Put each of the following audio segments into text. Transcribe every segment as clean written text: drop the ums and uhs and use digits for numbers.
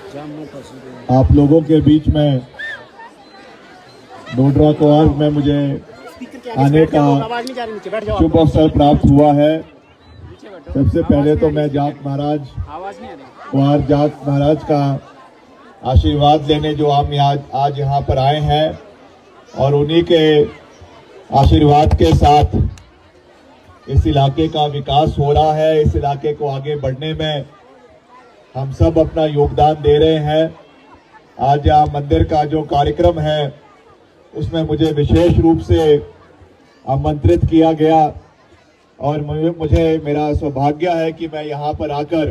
आप लोगों के बीच में डोडरा कुआर में मुझे आने का शुभ अवसर प्राप्त हुआ है। सबसे पहले तो मैं जाट महाराज कुआर जाट महाराज का आशीर्वाद लेने जो हम आज यहाँ पर आए हैं और उन्हीं के आशीर्वाद के साथ इस इलाके का विकास हो रहा है। इस इलाके को आगे बढ़ने में हम सब अपना योगदान दे रहे हैं। आज यहाँ मंदिर का जो कार्यक्रम है उसमें मुझे विशेष रूप से आमंत्रित किया गया और मुझे मेरा सौभाग्य है कि मैं यहाँ पर आकर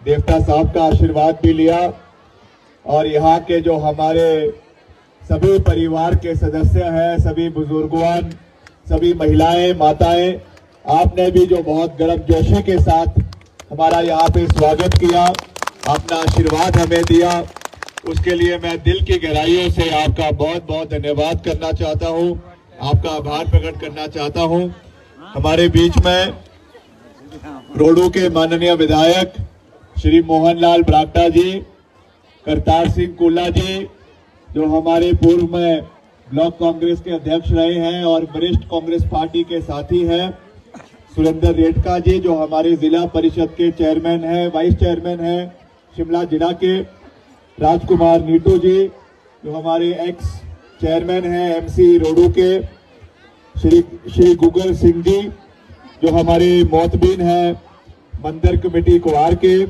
देवता साहब का आशीर्वाद भी लिया और यहाँ के जो हमारे सभी परिवार के सदस्य हैं, सभी बुजुर्गवान, सभी महिलाएं, माताएं, आपने भी जो बहुत गर्मजोशी के साथ हमारा यहाँ पे स्वागत किया, अपना आशीर्वाद हमें दिया, उसके लिए मैं दिल की गहराइयों से आपका बहुत बहुत धन्यवाद करना चाहता हूँ, आपका आभार प्रकट करना चाहता हूँ। हमारे बीच में रोडू के माननीय विधायक श्री मोहनलाल ब्राक्टा जी, करतार सिंह कुल्ला जी जो हमारे पूर्व में ब्लॉक कांग्रेस के अध्यक्ष रहे हैं और वरिष्ठ कांग्रेस पार्टी के साथी हैं, सुरेंद्र रेडका जी जो हमारे जिला परिषद के चेयरमैन हैं, वाइस चेयरमैन हैं शिमला जिला के, राजकुमार नीटू जी जो हमारे एक्स चेयरमैन हैं एमसी रोडू के, श्री गुगल सिंह जी जो हमारे मोतबीन हैं मंदिर कमेटी कुआर के,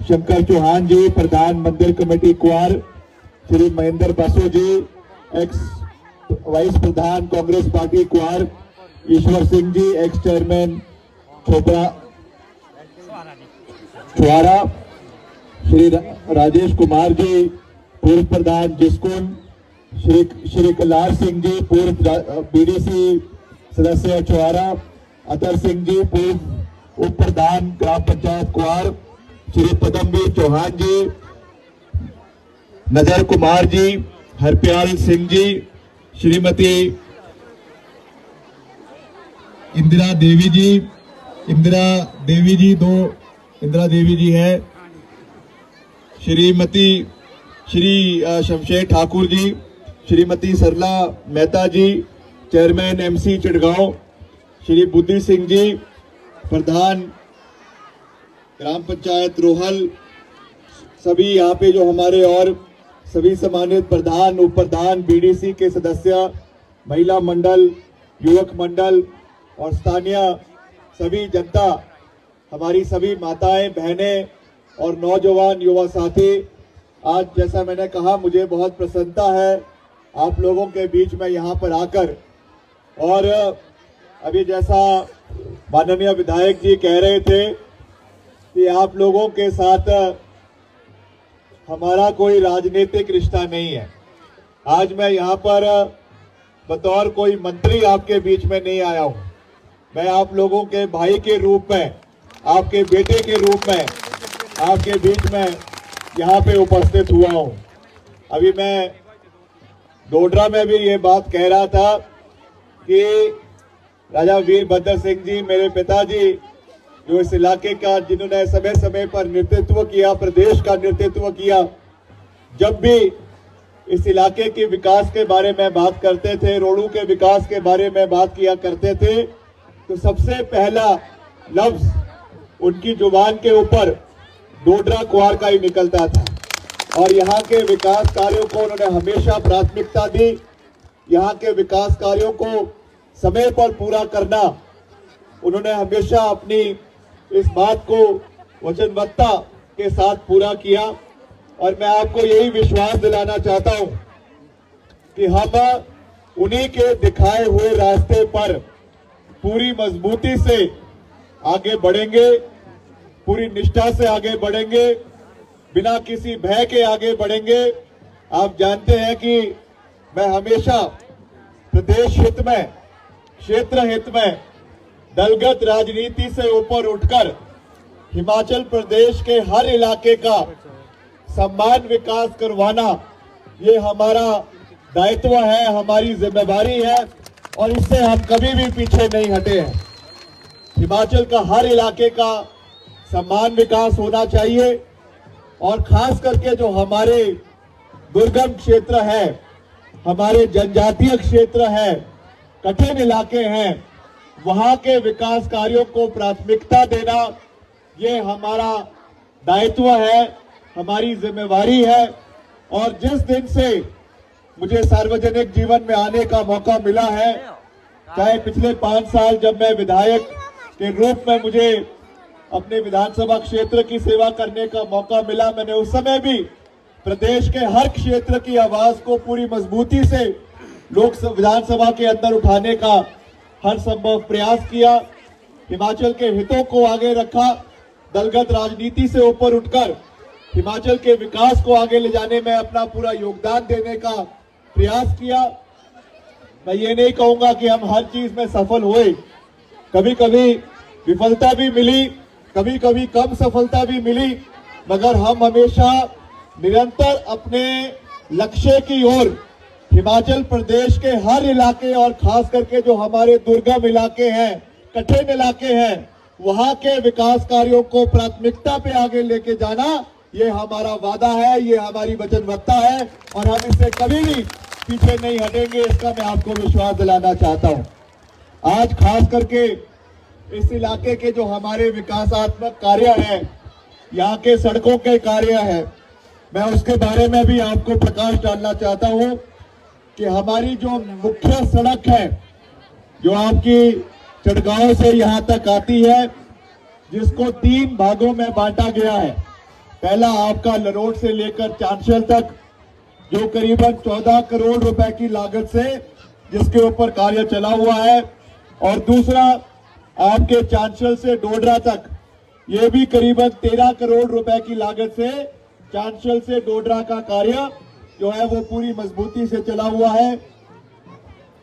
शंकर चौहान जी प्रधान मंदिर कमेटी कुआर, श्री महेंद्र बसु जी एक्स वाइस प्रधान कांग्रेस पार्टी कुआर, ईश्वर सिंह जी एक्स चेयरमैन छुआरा, श्री राजेश कुमार जी पूर्व प्रधान जिसकुन, श्री कलार सिंह जी पूर्व बीडीसी सदस्य छुआरा, अतर सिंह जी पूर्व उप प्रधान ग्राम पंचायत कुआर, श्री पदमवीर चौहान जी, नजर कुमार जी, हरप्याल सिंह जी, श्रीमती इंदिरा देवी जी है, श्री शमशेर ठाकुर जी, श्रीमती सरला मेहता जी चेयरमैन एमसी चिड़गांव, श्री बुद्धि सिंह जी प्रधान ग्राम पंचायत रोहल, सभी यहाँ पे जो हमारे और सभी सम्मानित प्रधान उप प्रधान बीडीसी के सदस्य, महिला मंडल, युवक मंडल और स्थानीय सभी जनता, हमारी सभी माताएं, बहनें और नौजवान युवा साथी, आज जैसा मैंने कहा मुझे बहुत प्रसन्नता है आप लोगों के बीच में यहाँ पर आकर। और अभी जैसा माननीय विधायक जी कह रहे थे कि आप लोगों के साथ हमारा कोई राजनीतिक रिश्ता नहीं है। आज मैं यहाँ पर बतौर कोई मंत्री आपके बीच में नहीं आया हूँ, मैं आप लोगों के भाई के रूप में, आपके बेटे के रूप में आपके बीच में यहाँ पे उपस्थित हुआ हूँ। अभी मैं डोडरा में भी ये बात कह रहा था कि राजा वीरभद्र सिंह जी मेरे पिताजी जो इस इलाके का, जिन्होंने समय समय पर नेतृत्व किया, प्रदेश का नेतृत्व किया, जब भी इस इलाके के विकास के बारे में बात करते थे, रोडू के विकास के बारे में बात किया करते थे, तो सबसे पहला लफ्ज उनकी जुबान के ऊपर डोडरा कुआर का ही निकलता था और यहाँ के विकास कार्यों को उन्होंने हमेशा प्राथमिकता दी। यहाँ के विकास कार्यों को समय पर पूरा करना उन्होंने हमेशा अपनी इस बात को वचनबद्धता के साथ पूरा किया और मैं आपको यही विश्वास दिलाना चाहता हूँ कि हम उन्हीं के दिखाए हुए रास्ते पर पूरी मजबूती से आगे बढ़ेंगे, पूरी निष्ठा से आगे बढ़ेंगे, बिना किसी भय के आगे बढ़ेंगे। आप जानते हैं कि मैं हमेशा प्रदेश हित में, क्षेत्र हित में, दलगत राजनीति से ऊपर उठकर हिमाचल प्रदेश के हर इलाके का सम्मान विकास करवाना ये हमारा दायित्व है, हमारी जिम्मेदारी है और इससे हम कभी भी पीछे नहीं हटे हैं। हिमाचल का हर इलाके का सम्मान विकास होना चाहिए। और खास करके जो हमारे दुर्गम क्षेत्र है, हमारे जनजातीय क्षेत्र है, कठिन इलाके हैं, वहां के विकास कार्यों को प्राथमिकता देना ये हमारा दायित्व है, हमारी जिम्मेवारी है। और जिस दिन से मुझे सार्वजनिक जीवन में आने का मौका मिला है, चाहे पिछले 5 साल जब मैं विधायक के रूप में मुझे अपने विधानसभा क्षेत्र की सेवा करने का मौका मिला, मैंने उस समय भी प्रदेश के हर क्षेत्र की आवाज को पूरी मजबूती से विधानसभा के अंदर उठाने का हर संभव प्रयास किया। हिमाचल के हितों को आगे रखा, दलगत राजनीति से ऊपर उठकर हिमाचल के विकास को आगे ले जाने में अपना पूरा योगदान देने का प्रयास किया। मैं ये नहीं कहूंगा कि हम हर चीज में सफल हुए, कभी कभी विफलता भी मिली, कभी कभी कम सफलता भी मिली, मगर हम हमेशा निरंतर अपने लक्ष्य की ओर हिमाचल प्रदेश के हर इलाके और खास करके जो हमारे दुर्गम इलाके हैं, कठिन इलाके हैं, वहां के विकास कार्यों को प्राथमिकता पे आगे लेके जाना ये हमारा वादा है, ये हमारी वचनबद्धता है और हम इससे कभी भी पीछे नहीं हटेंगे, इसका मैं आपको विश्वास दिलाना चाहता हूं। आज खास करके इस इलाके के जो हमारे विकासात्मक कार्य हैं, यहाँ के सड़कों के कार्य हैं, मैं उसके बारे में भी आपको प्रकाश डालना चाहता हूं कि हमारी जो मुख्य सड़क है, जो आपकी चढ़गांव से यहाँ तक आती है, जिसको 3 भागों में बांटा गया है। पहला आपका लरोट से लेकर चांशल तक, जो करीबन 14 करोड़ रुपए की लागत से जिसके ऊपर कार्य चला हुआ है, और दूसरा आपके चांशल से डोडरा तक, ये भी करीबन 13 करोड़ रुपए की लागत से चांशल से डोडरा का कार्य जो है वो पूरी मजबूती से चला हुआ है।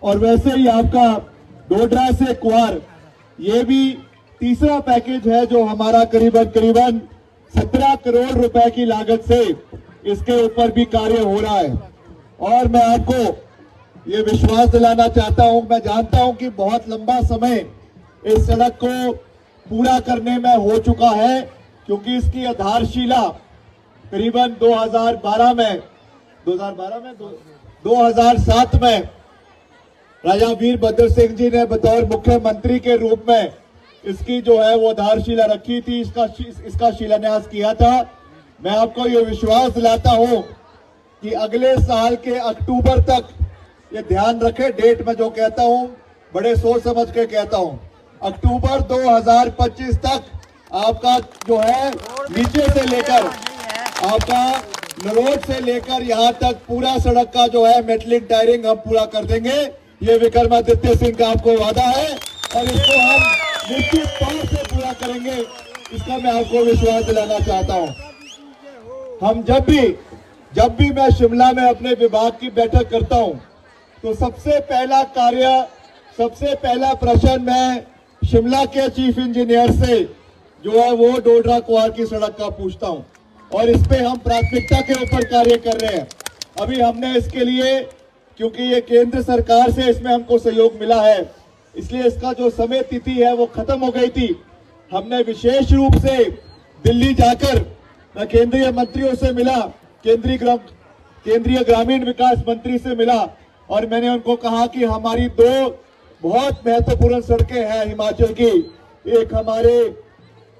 और वैसे ही आपका डोडरा से क्वार, ये भी तीसरा पैकेज है जो हमारा करीबन 17 करोड़ रुपए की लागत से इसके ऊपर भी कार्य हो रहा है। और मैं आपको ये विश्वास दिलाना चाहता हूं, मैं जानता हूं कि बहुत लंबा समय इस सड़क को पूरा करने में हो चुका है, क्योंकि इसकी आधारशिला करीबन 2007 में राजा वीरभद्र सिंह जी ने बतौर मुख्यमंत्री के रूप में इसकी जो है वो आधारशिला रखी थी, इसका शिलान्यास किया था। मैं आपको ये विश्वास दिलाता हूं कि अगले साल के अक्टूबर तक, ये ध्यान रखें डेट में जो कहता हूं बड़े सोच समझ के कहता हूं, अक्टूबर 2025 तक आपका जो है नीचे से लेकर आपका नरोट से लेकर यहाँ तक पूरा सड़क का जो है मेटलिक टायरिंग हम पूरा कर देंगे। ये विक्रमादित्य सिंह का आपको वादा है और इसको हम निश्चित तौर से पूरा करेंगे, इसका मैं आपको विश्वास दिलाना चाहता हूँ। हम जब भी मैं शिमला में अपने विभाग की बैठक करता हूँ, तो सबसे पहला प्रश्न मैं शिमला के चीफ इंजीनियर से जो है वो डोडरा क्वार की सड़क का पूछता हूँ, और इस पे हम प्राथमिकता के ऊपर कार्य कर रहे हैं। अभी हमने इसके लिए, क्योंकि ये केंद्र सरकार से इसमें हमको सहयोग मिला है, इसलिए इसका जो समय तिथि है वो खत्म हो गई थी। हमने विशेष रूप से दिल्ली जाकर मैं केंद्रीय मंत्रियों से मिला, केंद्रीय ग्रामीण विकास मंत्री से मिला, और मैंने उनको कहा कि हमारी 2 बहुत महत्वपूर्ण सड़कें हैं हिमाचल की, एक हमारे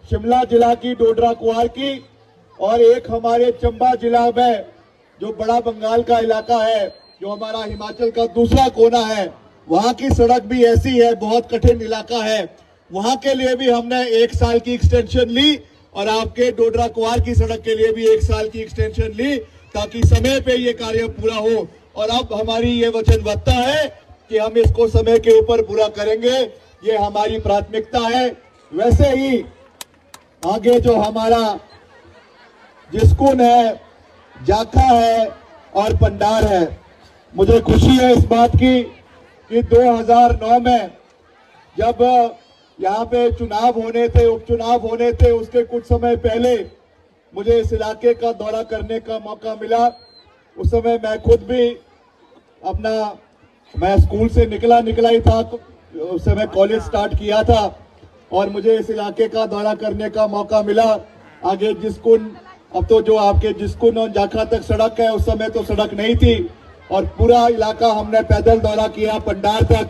शिमला जिला की डोडरा क्वार की, और एक हमारे चंबा जिला में जो बड़ा बंगाल का इलाका है, जो हमारा हिमाचल का दूसरा कोना है, वहां की सड़क भी ऐसी है, बहुत कठिन इलाका है। वहां के लिए भी हमने 1 साल की एक्सटेंशन ली, और आपके डोडरा क्वार की सड़क के लिए भी 1 साल की एक्सटेंशन ली, ताकि समय पे ये कार्य पूरा हो। और अब हमारी ये वचनबद्धता है कि हम इसको समय के ऊपर पूरा करेंगे, ये हमारी प्राथमिकता है। वैसे ही आगे जो हमारा जिस्कुन है, जाखा है और पंडार है, मुझे खुशी है इस बात की कि 2009 में जब यहाँ पे चुनाव होने थे, उपचुनाव होने थे, उसके कुछ समय पहले मुझे इस इलाके का दौरा करने का मौका मिला। उस समय मैं खुद भी मैं स्कूल से निकला ही था, उस समय कॉलेज स्टार्ट किया था, और मुझे इस इलाके का दौरा करने का मौका मिला। आगे जिस्कुन अब तो जो आपके जिसको जाखा तक सड़क है, उस समय तो सड़क नहीं थी और पूरा इलाका हमने पैदल दौरा किया पंडार तक,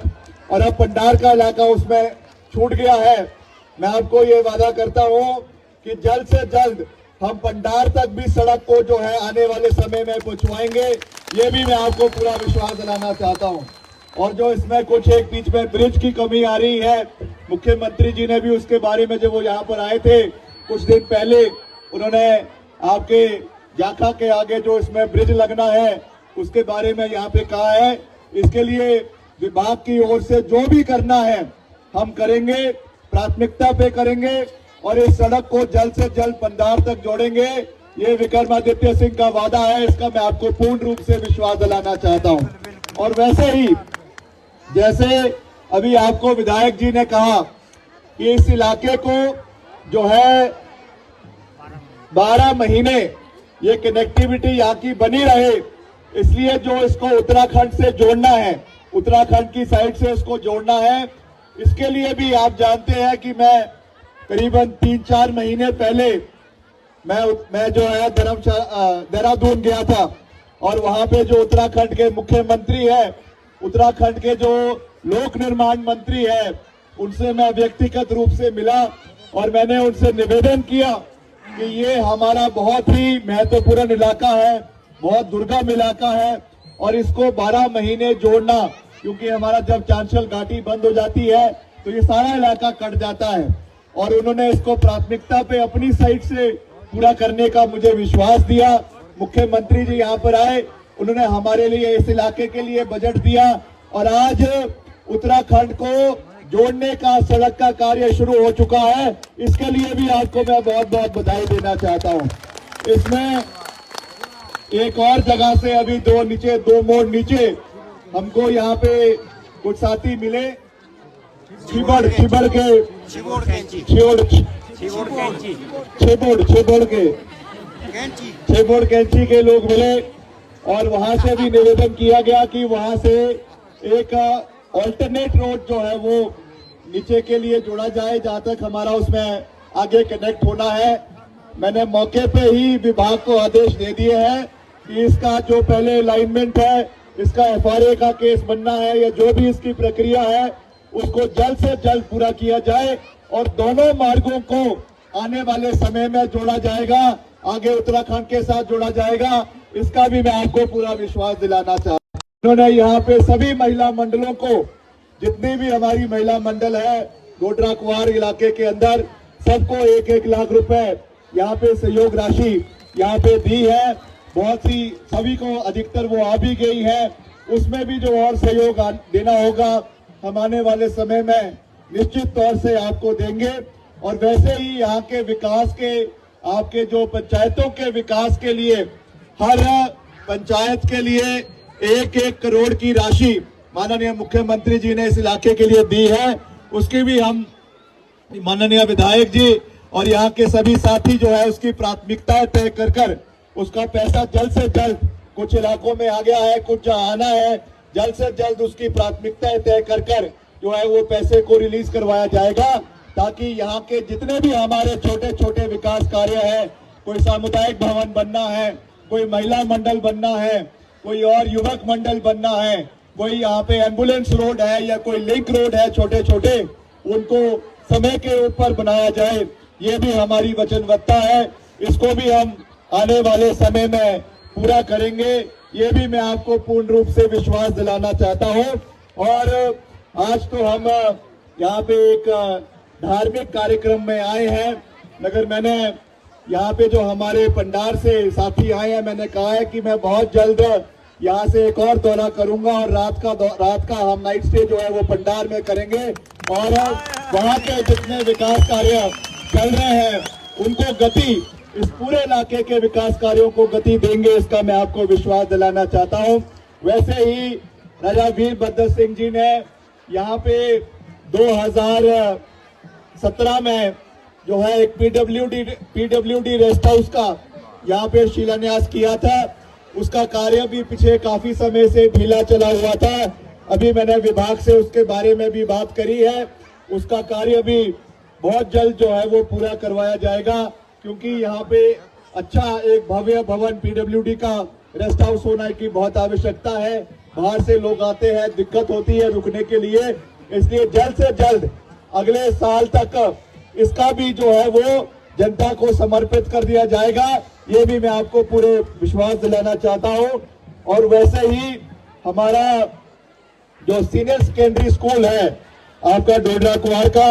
और अब पंडार का इलाका उसमें छूट गया है। मैं आपको ये वादा करता हूँ कि जल्द से जल्द हम पंडार तक भी सड़क को जो है आने वाले समय में पहुंचवाएंगे, ये भी मैं आपको पूरा विश्वास दिलाना चाहता हूँ। और जो इसमें कुछ एक बीच में ब्रिज की कमी आ रही है, मुख्यमंत्री जी ने भी उसके बारे में, जब वो यहाँ पर आए थे कुछ दिन पहले, उन्होंने आपके जाखा के आगे जो इसमें ब्रिज लगना है उसके बारे में यहाँ पे कहा है। इसके लिए विभाग की ओर से जो भी करना है हम करेंगे, प्राथमिकता पे करेंगे और इस सड़क को जल्द से जल्द पंडार तक जोड़ेंगे। ये विक्रमादित्य सिंह का वादा है, इसका मैं आपको पूर्ण रूप से विश्वास दिलाना चाहता हूँ। और वैसे ही जैसे अभी आपको विधायक जी ने कहा कि इस इलाके को जो है 12 महीने ये कनेक्टिविटी यहाँ की बनी रहे, इसलिए जो इसको उत्तराखंड से जोड़ना है, उत्तराखंड की साइड से इसको जोड़ना है, इसके लिए भी आप जानते हैं कि मैं करीबन 3-4 महीने पहले मैं जो है देहरादून गया था और वहां पे जो उत्तराखंड के मुख्यमंत्री है, उत्तराखंड के जो लोक निर्माण मंत्री है, उनसे मैं व्यक्तिगत रूप से मिला और मैंने उनसे निवेदन किया कि ये हमारा बहुत ही महत्वपूर्ण इलाका है, बहुत दुर्गम इलाका है और इसको 12 महीने जोड़ना, क्योंकि हमारा जब चांचल घाटी बंद हो जाती है तो ये सारा इलाका कट जाता है और उन्होंने इसको प्राथमिकता पे अपनी साइड से पूरा करने का मुझे विश्वास दिया। मुख्यमंत्री जी यहाँ पर आए, उन्होंने हमारे लिए इस इलाके के लिए बजट दिया और आज उत्तराखंड को जोड़ने का सड़क का कार्य शुरू हो चुका है। इसके लिए भी आपको मैं बहुत बहुत बधाई देना चाहता हूँ। इसमें एक और जगह से अभी दो मोड़ नीचे हमको यहाँ पे कुछ साथी मिले, छेबोड़ कैंची के लोग मिले और वहां से भी निवेदन किया गया कि वहां से एक ऑल्टरनेट रोड जो है वो नीचे के लिए जोड़ा जाए, जहां तक हमारा उसमें आगे कनेक्ट होना है। मैंने मौके पे ही विभाग को आदेश दे दिए हैं कि इसका जो पहले अलाइनमेंट है, इसका FRA का केस बनना है या जो भी इसकी प्रक्रिया है उसको जल्द से जल्द पूरा किया जाए और दोनों मार्गों को आने वाले समय में जोड़ा जाएगा, आगे उत्तराखंड के साथ जोड़ा जाएगा। इसका भी मैं आपको पूरा विश्वास दिलाना चाहता हूँ। उन्होंने यहाँ पे सभी महिला मंडलों को, जितनी भी हमारी महिला मंडल है गोडरा कुंवार इलाके के अंदर, सबको 1-1 लाख रुपए यहाँ पे सहयोग राशि यहाँ पे दी है। बहुत सी सभी को अधिकतर वो आ भी गई है, उसमें भी जो और सहयोग देना होगा हम आने वाले समय में निश्चित तौर से आपको देंगे। और वैसे ही यहाँ के विकास के, आपके जो पंचायतों के विकास के लिए, हर पंचायत के लिए 1-1 करोड़ की राशि माननीय मुख्यमंत्री जी ने इस इलाके के लिए दी है। उसकी भी हम माननीय विधायक जी और यहाँ के सभी साथी जो है उसकी प्राथमिकताएं तय कर उसका पैसा जल्द से जल्द, कुछ इलाकों में आ गया है, कुछ आना है, जल्द से जल्द उसकी प्राथमिकताएं तय कर जो है वो पैसे को रिलीज करवाया जाएगा, ताकि यहाँ के जितने भी हमारे छोटे छोटे विकास कार्य है, कोई सामुदायिक भवन बनना है, कोई महिला मंडल बनना है, कोई और युवक मंडल बनना है, कोई यहाँ पे एम्बुलेंस रोड है या कोई लिंक रोड है, छोटे छोटे, उनको समय के ऊपर बनाया जाए। ये भी हमारी वचनबद्धता है, इसको भी हम आने वाले समय में पूरा करेंगे। ये भी मैं आपको पूर्ण रूप से विश्वास दिलाना चाहता हूँ। और आज तो हम यहाँ पे एक धार्मिक कार्यक्रम में आए हैं, मगर मैंने यहाँ पे जो हमारे पंडार से साथी आए हैं, मैंने कहा है कि मैं बहुत जल्द यहाँ से एक और दौरा करूंगा और रात का हम नाइट स्टे जो है वो पंडार में करेंगे और वहाँ के जितने विकास कार्य चल रहे हैं उनको गति, इस पूरे इलाके के विकास कार्यों को गति देंगे, इसका मैं आपको विश्वास दिलाना चाहता हूं। वैसे ही राजा वीरभद्र सिंह जी ने यहाँ पे 2017 में जो है एक पीडब्ल्यूडी रेस्ट हाउस का यहाँ पे शिलान्यास किया था। उसका कार्य भी पीछे काफी समय से ढीला चला हुआ था। अभी मैंने विभाग से उसके बारे में भी बात करी है, उसका कार्य भी बहुत जल्द जो है वो पूरा करवाया जाएगा, क्योंकि यहाँ पे अच्छा एक भव्य भवन पीडब्ल्यूडी का रेस्ट हाउस होना की बहुत आवश्यकता है। बाहर से लोग आते हैं, दिक्कत होती है रुकने के लिए, इसलिए जल्द से जल्द अगले साल तक इसका भी जो है वो जनता को समर्पित कर दिया जाएगा। ये भी मैं आपको पूरे विश्वास दिलाना चाहता हूं। और वैसे ही हमारा जो सीनियर सेकेंडरी स्कूल है आपका डोडरा कुआर का,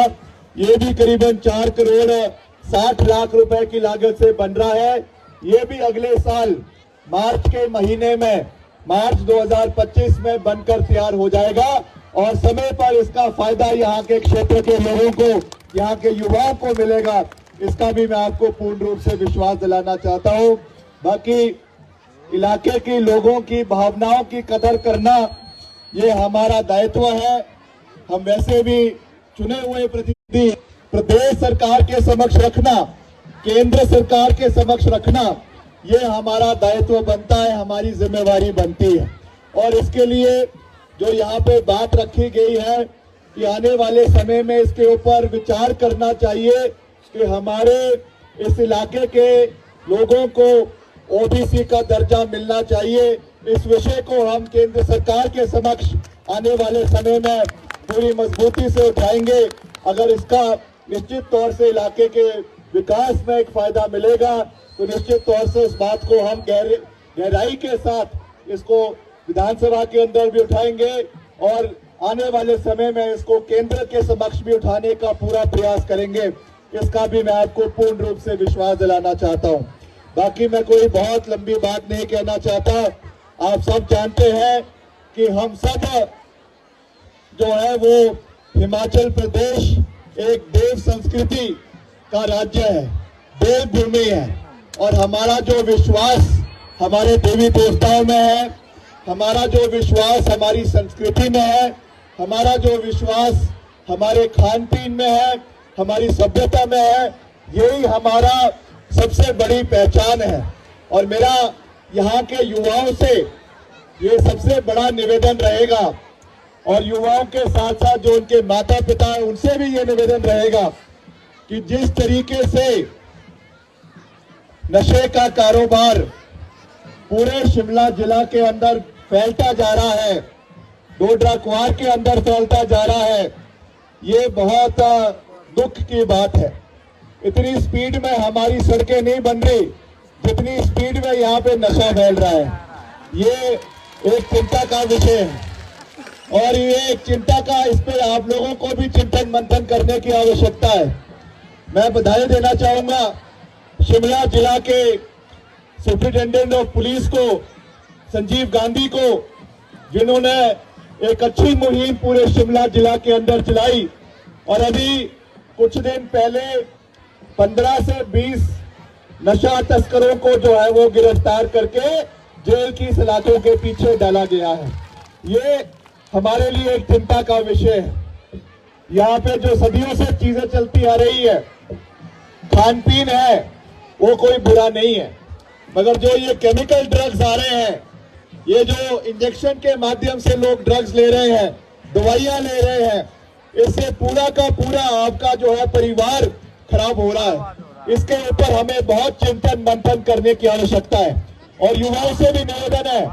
ये भी करीबन 4 करोड़ 60 लाख रुपए की लागत से बन रहा है। ये भी अगले साल मार्च के महीने में, मार्च 2025 में बनकर तैयार हो जाएगा और समय पर इसका फायदा यहाँ के क्षेत्र के लोगों को, यहाँ के युवाओं को मिलेगा। इसका भी मैं आपको पूर्ण रूप से विश्वास दिलाना चाहता हूँ। बाकी इलाके के लोगों की भावनाओं की कदर करना ये हमारा दायित्व है। हम वैसे भी चुने हुए प्रतिनिधि प्रदेश सरकार के समक्ष रखना, केंद्र सरकार के समक्ष रखना, ये हमारा दायित्व बनता है, हमारी जिम्मेवारी बनती है। और इसके लिए जो यहाँ पे बात रखी गई है कि आने वाले समय में इसके ऊपर विचार करना चाहिए कि हमारे इस इलाके के लोगों को ओबीसी का दर्जा मिलना चाहिए। इस विषय को हम केंद्र सरकार के समक्ष आने वाले समय में पूरी मजबूती से उठाएंगे। अगर इसका निश्चित तौर से इलाके के विकास में एक फायदा मिलेगा तो निश्चित तौर से इस बात को हम गहराई के साथ इसको विधानसभा के अंदर भी उठाएंगे और आने वाले समय में इसको केंद्र के समक्ष भी उठाने का पूरा प्रयास करेंगे। इसका भी मैं आपको पूर्ण रूप से विश्वास दिलाना चाहता हूं। बाकी मैं कोई बहुत लंबी बात नहीं कहना चाहता। आप सब जानते हैं कि हम सब जो है वो हिमाचल प्रदेश एक देव संस्कृति का राज्य है, देव भूमि है और हमारा जो विश्वास हमारे देवी देवताओं में है, हमारा जो विश्वास हमारी संस्कृति में है, हमारा जो विश्वास हमारे खान पीन में है, हमारी सभ्यता में है, यही हमारा सबसे बड़ी पहचान है। और मेरा यहाँ के युवाओं से ये सबसे बड़ा निवेदन रहेगा और युवाओं के साथ साथ जो उनके माता पिता हैं उनसे भी ये निवेदन रहेगा कि जिस तरीके से नशे का कारोबार पूरे शिमला जिला के अंदर फैलता जा रहा है, डोडरा कुआर के अंदर फैलता जा रहा है, ये बहुत दुख की बात है। इतनी स्पीड में हमारी सड़कें नहीं बन रही जितनी स्पीड में यहाँ पे नशा फैल रहा है। ये एक चिंता का विषय है और ये एक चिंता का, इस पे आप लोगों को भी चिंतन मंथन करने की आवश्यकता है। मैं बधाई देना चाहूंगा शिमला जिला के सुप्रिंटेंडेंट ऑफ पुलिस को, संजीव गांधी को, जिन्होंने एक अच्छी मुहिम पूरे शिमला जिला के अंदर चलाई और अभी कुछ दिन पहले 15 से 20 नशा तस्करों को जो है वो गिरफ्तार करके जेल की सलाखों के पीछे डाला गया है। ये हमारे लिए एक चिंता का विषय है। यहाँ पे जो सदियों से चीजें चलती आ रही है, खान पीन है, वो कोई बुरा नहीं है, मगर जो ये केमिकल ड्रग्स आ रहे हैं, ये जो इंजेक्शन के माध्यम से लोग ड्रग्स ले रहे हैं, दवाइयां ले रहे हैं, इससे पूरा का पूरा आपका जो है परिवार खराब हो रहा है। इसके ऊपर हमें बहुत चिंतन मंथन करने की आवश्यकता है। और युवाओं से भी निवेदन है,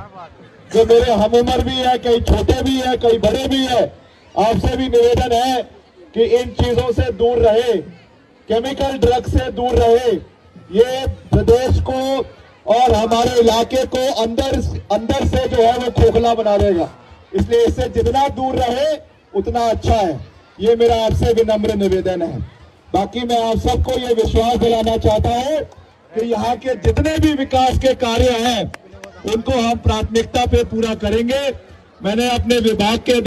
जो मेरे हम उम्र भी है, कई छोटे भी है, कई बड़े भी है, आपसे भी निवेदन है कि इन चीजों से दूर रहे, केमिकल ड्रग्स से दूर रहे। ये प्रदेश को और हमारे इलाके को अंदर से जो है वो खोखला बना देगा, इसलिए इससे जितना दूर रहे उतना अच्छा है। ये मेरा आपसे विनम्र निवेदन है। बाकी मैं आप सबको ये विश्वास दिलाना चाहता हूँ कि यहाँ के जितने भी विकास के कार्य हैं उनको हम प्राथमिकता पे पूरा करेंगे। मैंने अपने विभाग के